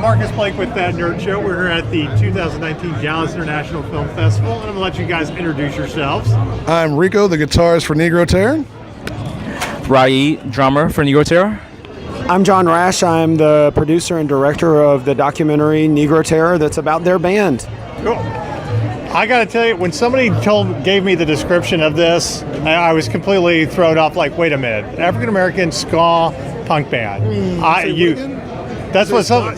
Marcus Blake with That Nerd Show. We're here at the 2019 Dallas International Film Festival, and I'm going to let you guys introduce yourselves. I'm Rico, the guitarist for Negro Terror. Rai, drummer for Negro Terror. I'm John Rash. I'm the producer and director of the documentary Negro Terror that's about their band. Cool. I got to tell you, when somebody gave me the description of this, I was completely thrown off. Like, wait a minute, African American ska punk band. That's what they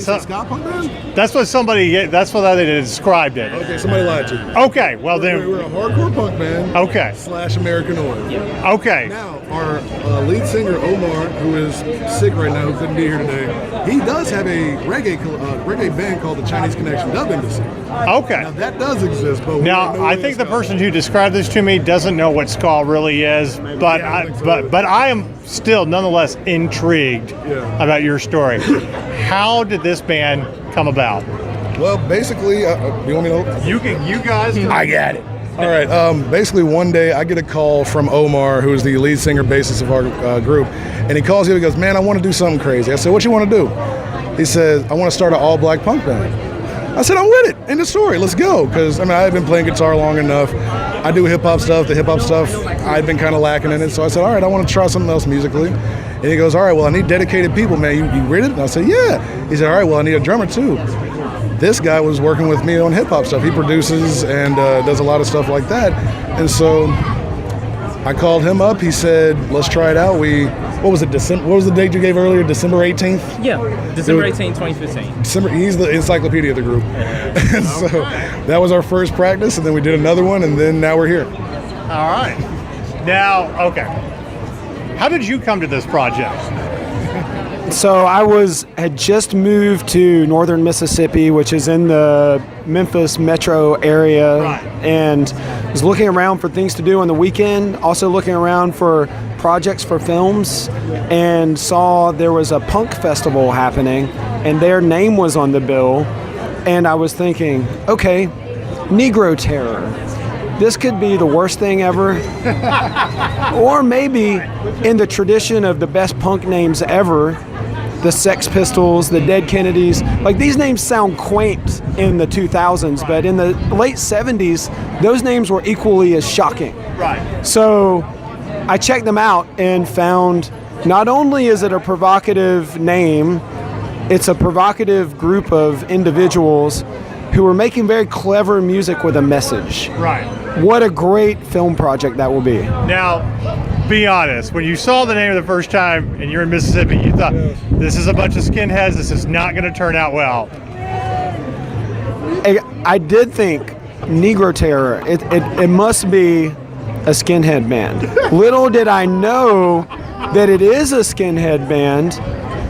described it. Okay, somebody lied to you. Okay, well then we're a hardcore punk band. Okay. / American Order. Yeah. Okay. Now our lead singer Omar, who is sick right now, who couldn't be here today, he does have a reggae band called the Chinese Connection Dub Embassy. Okay. Now that does exist, but now I think the person who described this to me doesn't know what ska really is, but I am still nonetheless intrigued about your story. How did this band come about? Well, basically, you want me to? You guys. I got it. All right. Basically, one day I get a call from Omar, who is the lead singer, bassist of our group, and he calls me and he goes, "Man, I want to do something crazy." I said, "What you want to do?" He says, "I want to start an all-black punk band." I said, "I'm with it. End of story. Let's go." Because I've been playing guitar long enough. I do hip hop stuff. The hip hop stuff, I've been kind of lacking in it. So I said, "All right, I want to try something else musically." And he goes, "All right, well, I need dedicated people, man. You with it?" And I said, "Yeah." He said, "All right, well, I need a drummer too." This guy was working with me on hip hop stuff. He produces and does a lot of stuff like that. And so I called him up. He said, "Let's try it out." What was it? What was the date you gave earlier? December 18th? Yeah, December 18, 2015. He's the encyclopedia of the group. And so that was our first practice, and then we did another one, and then now we're here. All right. Now, okay. How did you come to this project? So I had just moved to northern Mississippi, which is in the Memphis metro area, right, and was looking around for things to do on the weekend, also looking around for projects for films, and saw there was a punk festival happening, and their name was on the bill, and I was thinking, okay, Negro Terror. This could be the worst thing ever, or maybe in the tradition of the best punk names ever, the Sex Pistols, the Dead Kennedys. Like, these names sound quaint in the 2000s, but in the late 70s, those names were equally as shocking. Right. So I checked them out and found not only is it a provocative name, it's a provocative group of individuals who are making very clever music with a message. Right. What a great film project that will be. Now, be honest, when you saw the name the first time and you're in Mississippi, you thought, this is a bunch of skinheads, this is not going to turn out well. I did think Negro Terror, it must be a skinhead band. Little did I know that it is a skinhead band,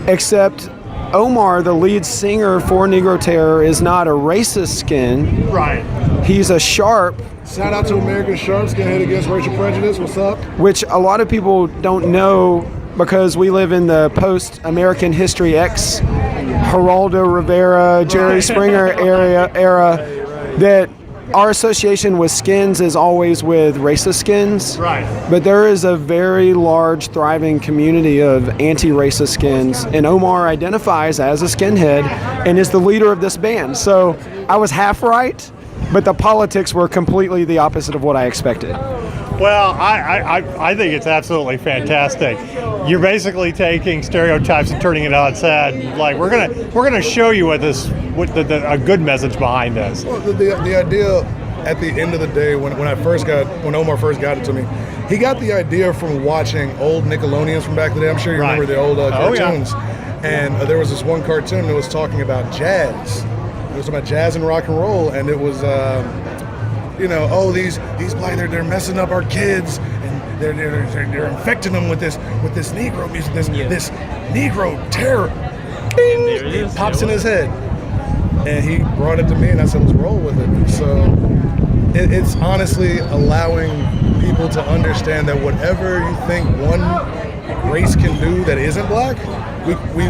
except Omar, the lead singer for Negro Terror, is not a racist skin. Right. He's a sharp. Shout out to American Sharp, Skinhead Against Racial Prejudice. What's up? Which a lot of people don't know because we live in the post-American History X, Geraldo Rivera, Jerry Springer era, that our association with skins is always with racist skins. Right. But there is a very large, thriving community of anti-racist skins, and Omar identifies as a skinhead and is the leader of this band. So I was half right, but the politics were completely the opposite of what I expected. Well, I think it's absolutely fantastic. You're basically taking stereotypes and turning it on its head. Like, we're gonna show you a good message behind this. Well, the idea at the end of the day, when Omar first got it to me, he got the idea from watching old Nickelodeons from back in the day. I'm sure you remember the old cartoons. And there was this one cartoon that was talking about jazz. It was about jazz and rock and roll, and it was. These black, they're messing up our kids, and they're infecting them with this Negro music, this Negro terror. Bing! It pops in his head, and he brought it to me, and I said, let's roll with it. So it's honestly allowing people to understand that whatever you think one race can do that isn't black, we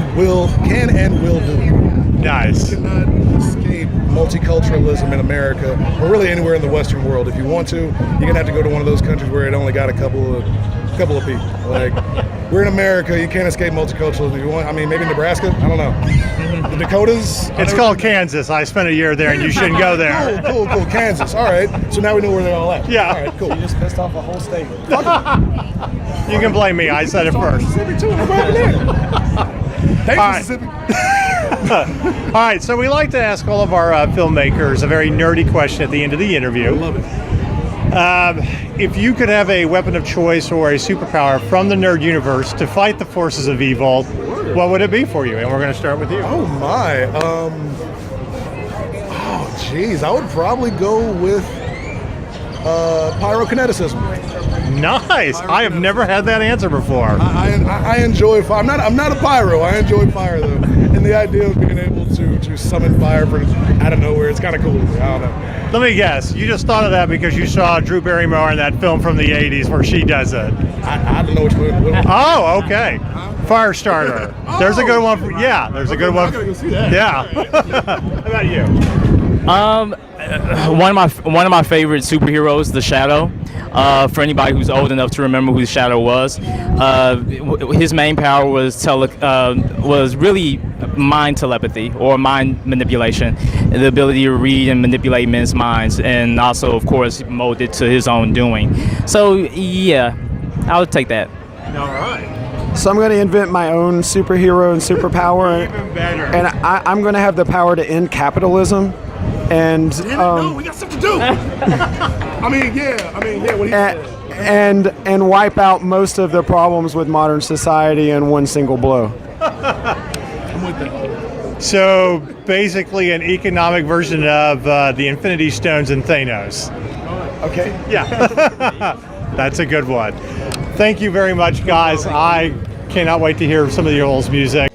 can and will do. Nice. You cannot escape multiculturalism in America, or really anywhere in the Western world. If you want to, you're gonna have to go to one of those countries where it only got a couple of people. Like, we're in America. You can't escape multiculturalism. You want, I mean, maybe Nebraska. I don't know. The Dakotas. It's called Kansas. I spent a year there, and you shouldn't go there. Cool. Kansas. All right. So now we know where they're all at. Yeah. All right. Cool. You just pissed off a whole state. You can blame me. I said it first. Mississippi too. I'm right there. Thanks, All right. Mississippi. All right, so we like to ask all of our filmmakers a very nerdy question at the end of the interview. Love it. If you could have a weapon of choice or a superpower from the nerd universe to fight the forces of evil, what would it be for you? And we're going to start with you. Oh my. Geez, I would probably go with pyrokineticism. Nice. I have never had that answer before. I enjoy fire. I'm not a pyro. I enjoy fire though, and the idea of being able to summon fire from out of nowhere, it's kind of cool. I don't know. Let me guess. You just thought of that because you saw Drew Barrymore in that film from the 80s where she does it. I don't know which one. Oh, okay. Firestarter. There's a good one. There's a good one. I gotta go see that. Yeah. How about you? One of my favorite superheroes, the Shadow. For anybody who's old enough to remember who the Shadow was, his main power was really mind telepathy or mind manipulation, the ability to read and manipulate men's minds, and also, of course, mold it to his own doing. So, yeah, I would take that. All right. So I'm going to invent my own superhero and superpower. Even better. And I'm going to have the power to end capitalism. And No, we got stuff to do. I mean, yeah. What he said. and wipe out most of the problems with modern society in one single blow. I'm with that. So basically an economic version of the Infinity Stones and Thanos. Okay. Yeah. That's a good one. Thank you very much, guys. I cannot wait to hear some of the old music.